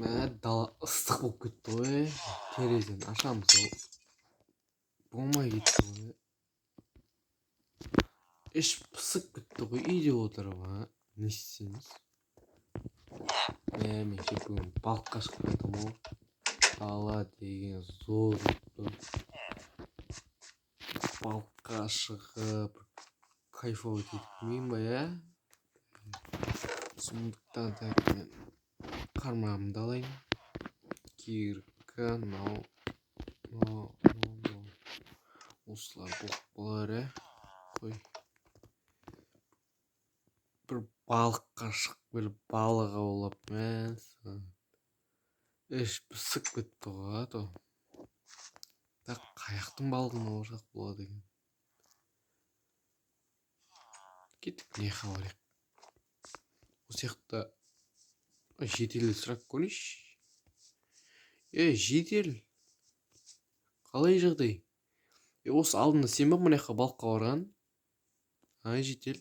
Мә дала ыстық болып кетті ғой. Терезені ашамыз ол. Болмай кетті ғой. Іш пысып кетті ғой үйде отырып. Не істейміз? Мен бүгін балыққа шығып жатырмын ғой. Дала деген зор. Балыққа шығып кайфовать етіп келмеймін ба, иә? Сондықтан мен қармағымды алайын. Кирка, мынау. Осылар болып болар, ә? Қой. Бір балыққа шығып келіп балық аулап, мәссаған. Іш пысып кетті ғой, то. Қаяқтың балығын ауласақ болады екен. Кеттік, не хабар? Осы жақта жетелді сұрақ көрейінші. Жетел. Қалай жағдай? Осы алдында сен ба мына жаққа балыққа барған? Жетел.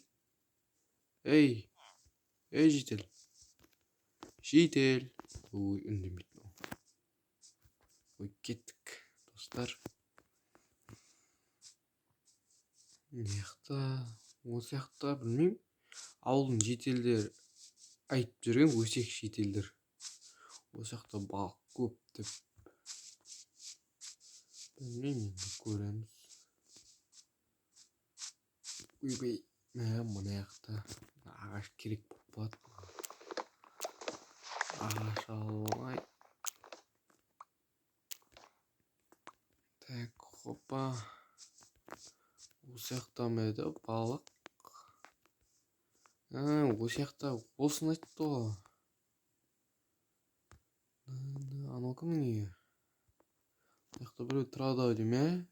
Жетел. Жетел. Ой, үндемейді. Ой, кеттік, достар. Осы жақта білмеймін. Ауылдың жетелдер айтып жүрген өсек жетелдер. Осы жақта балық көп деп. Білмеймін, көреміз. Ойбай, мына жақта ағаш керек болып болады. Ағаш алай. Так, хопа. Осы жақта еді балық. Осы жақта осыны айтты ғой. Анау кімнің үйі? Бұл жақта біреу тұрады-ау деймін,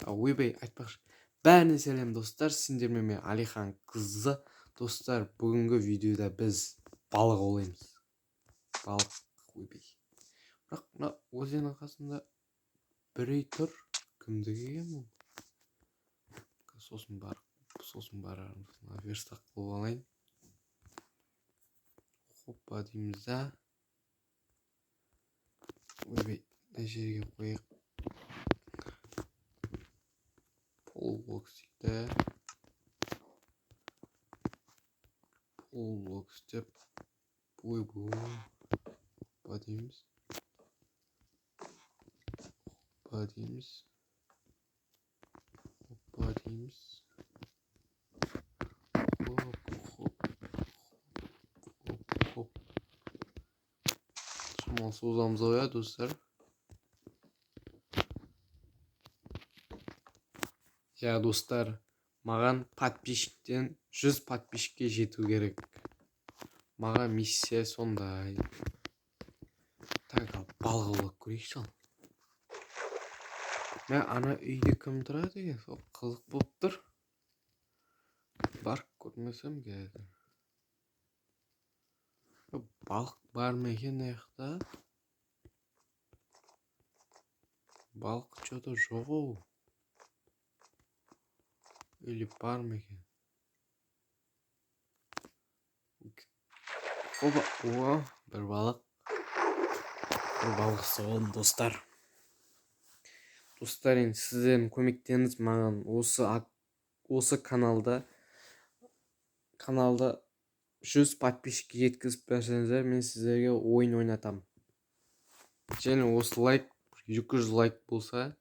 ойбай, айтпақшы. Бәріне сәлем, достар. Сендермен мен Алихан қызы. Достар, бүгінгі видеода біз балық аулаймыз. Балық, ойбай. Бірақ мына өзеннің қасында бірей тұр. Кімдігі екен бұл? Сосын барармызын верстақ болып алайын. Хоппа дейміз да. Ойбай, мына жерге қойық. Полбокс дейді. Полбокс деп. Хоппа дейміз. Шамал созамыз ау, достар. Достар, маған подписчиктен 100 подписчикке жету керек. Маған миссия сондай. Так, балық аулап көрейікші ал. Мен ана үйде кім тұрады екен? Сол қызық болып тұр. Барып көрмесем қазір. Балық бар ма екен аяқта? Балық что-то жоқ оу. Или бар ма екен? Опа, бір балық. Бір балық соғылым, достар. Достар, енді сіздердің көмектеріңіз маған осы каналда 100 подписчикке жеткізіп берсеңіздер, мен сіздерге ойын ойнатам. Және осы лайк 200 лайк болса,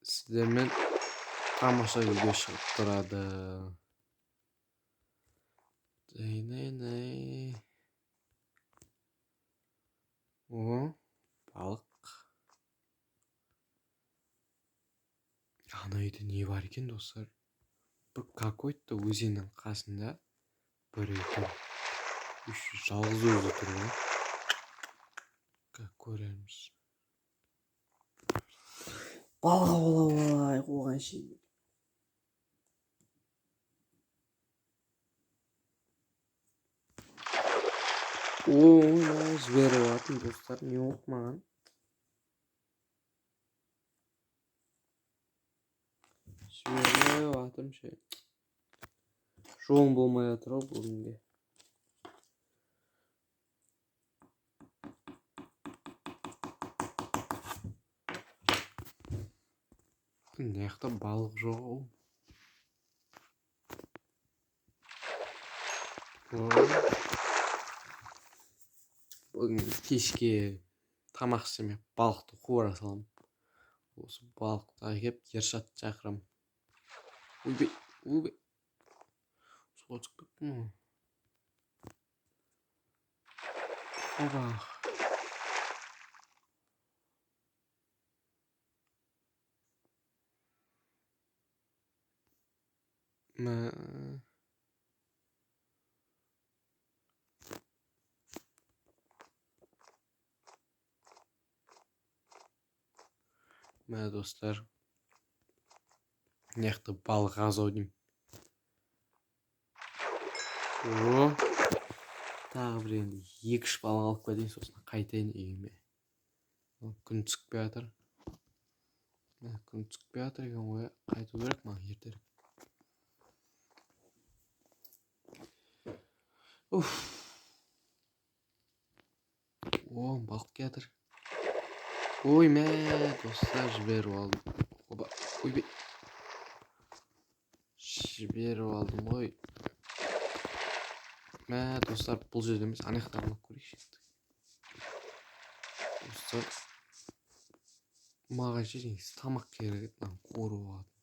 сіздермен тамаша видео шығып тұрады. Балық. Ана үйде не бар екен, достар? Бір какой-то өзеннің қасында бір үйде жалғыз өзі тұр ғой. Көреміз. Балық аулап алайық оған шейін. Жіберіп алатын, достар, не болып маған? Жіберіп алатым ше. жолың болмай жатыр ау бүгінге. Мына жақта балық жоқ ау. Бүгін кешке тамақ істемей балықты қуыра саламын. Осы балықты әкеп Ершатты шақырамын. Ойбай. Суға түсіп кеттім ғой. Оба. Мә достар, мына жақта балық аз ау деймін. Тағы бір енді 2-3 балық алып кетейін, сосын қайтайын үйіме. Күн түспей жатыр. Күн түспей жатыр екен ғой, қайту керек маған ертерек. Балық келатыр. Ой, мә достар, жіберіп алдым. Оба, ойбай. Жіберіп алдым ғой. Мә достар, бұл жерде емес, ана жақтан алып көрейікші. Достар, маған жеріңіз тамақ керек, маған қуырып алатын.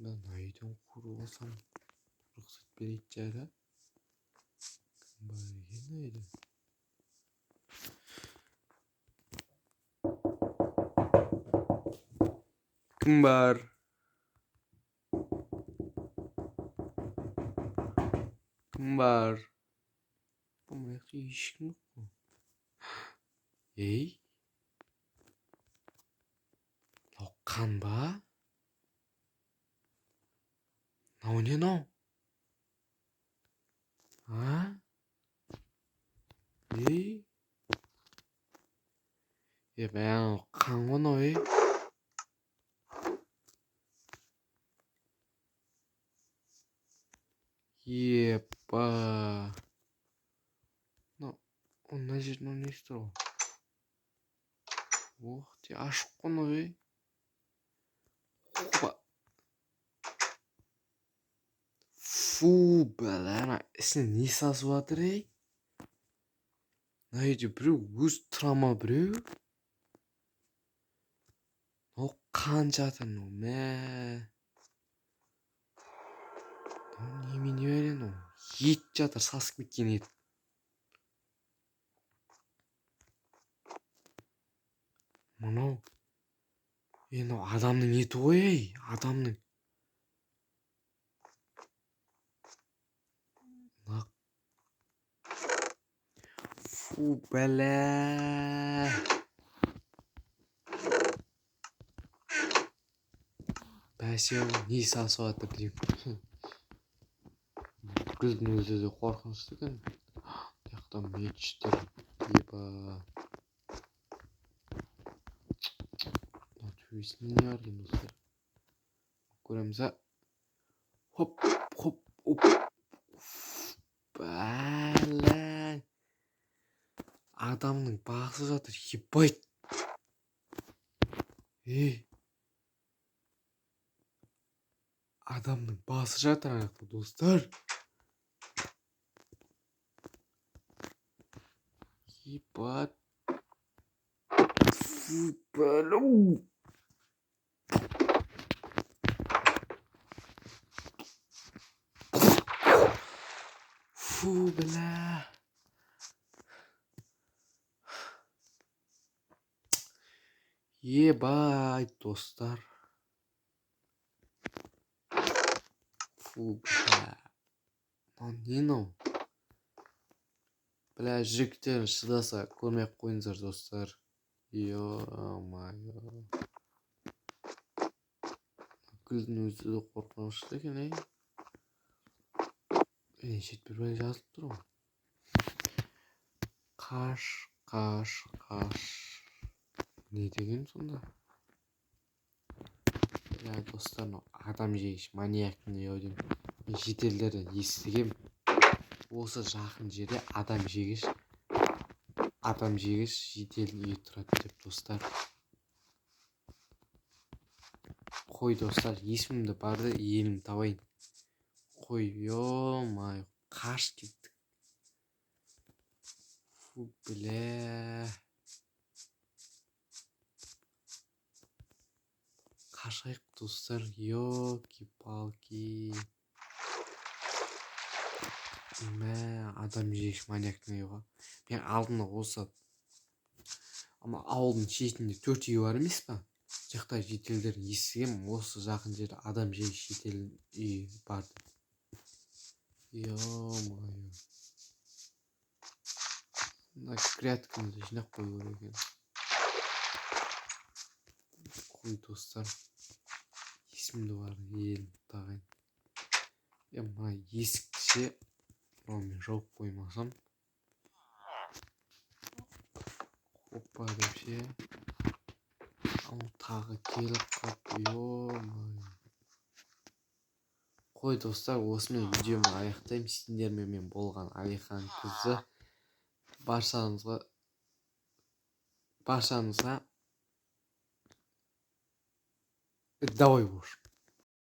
Мен үйден қуырып алсам, рұқсат берейді жайлы. Кім бар екен үйде? Кім бар? Кім бар? Бұл жақта ешкім жоқ қой. Ей? Лоққан ба? Мынау не мынау? Ей? Бәң қан ғой мынау, ей? Епа. Мына жерде не істер ғой? Ох, те ашық қой мынау, ей? Опа. Фу, бәләна, ісіне не сасып жатыр, ей? Мына үйде біреу өз тұра ма біреу? Мынау қан жатыр, мынау, мә. Немене бәлен ол? Ет жатыр, сасып кеткен ет. Мынау. Мынау адамның еті ғой, ей, адамның. Фу, бәлә. Бәсе, не сасып жатыр деймін. Бүкілдің өзі де қорқынышты екен. Яқта мечтер. Епа. Төбесінде не бар екен достар? Көреміз, а? Хоп. Бәлән. Адамның басы жатыр, ебайт. Ей. Адамның басы жатыр аяқта, достар. Ебат. Фу, бәләу. Фу, бәлә. Ебайт, достар. Фу, бля. Не мынау? Бля, жігіттер шыдаса көрмей қойыңыздар, достар. Ё-майо. Гүлдің өзі де қорқынышты екен, ей. Шет бір бәле жазылып тұр ғой. Қаш. Не деген сонда? Бля, достар, адам жегіш маньяк не ау деймін. жетелдері естігем. Осы жақын жерде адам жегіш жетелдің үйі тұрады деп достар. Қой достар, есімімді барды елім табайын. Қой, ё-май, қаш кеттік. Фу, бля. Қашайық достар, ёлки-палки. Мә, адам жегіш маньяктың үйі ғой. Мен алдында осы ауылдың шетінде 4 үй бар емес па? Жақта жетелдерін естігем, осы жақын жерде адам жегіш жетел үйі бар. Ё-моё. Мына грядкамды жинап қою керек екен. Қой достар, есімді бар елім тағайын. Мына есікті ше мен жауып қоймасам. Опа деп ше. Тағы келіп қалып, ё-моё. Қой достар, осымен видеоны аяқтаймын. Сендермен мен болған Алихан қызы. Баршаңызға давай бош.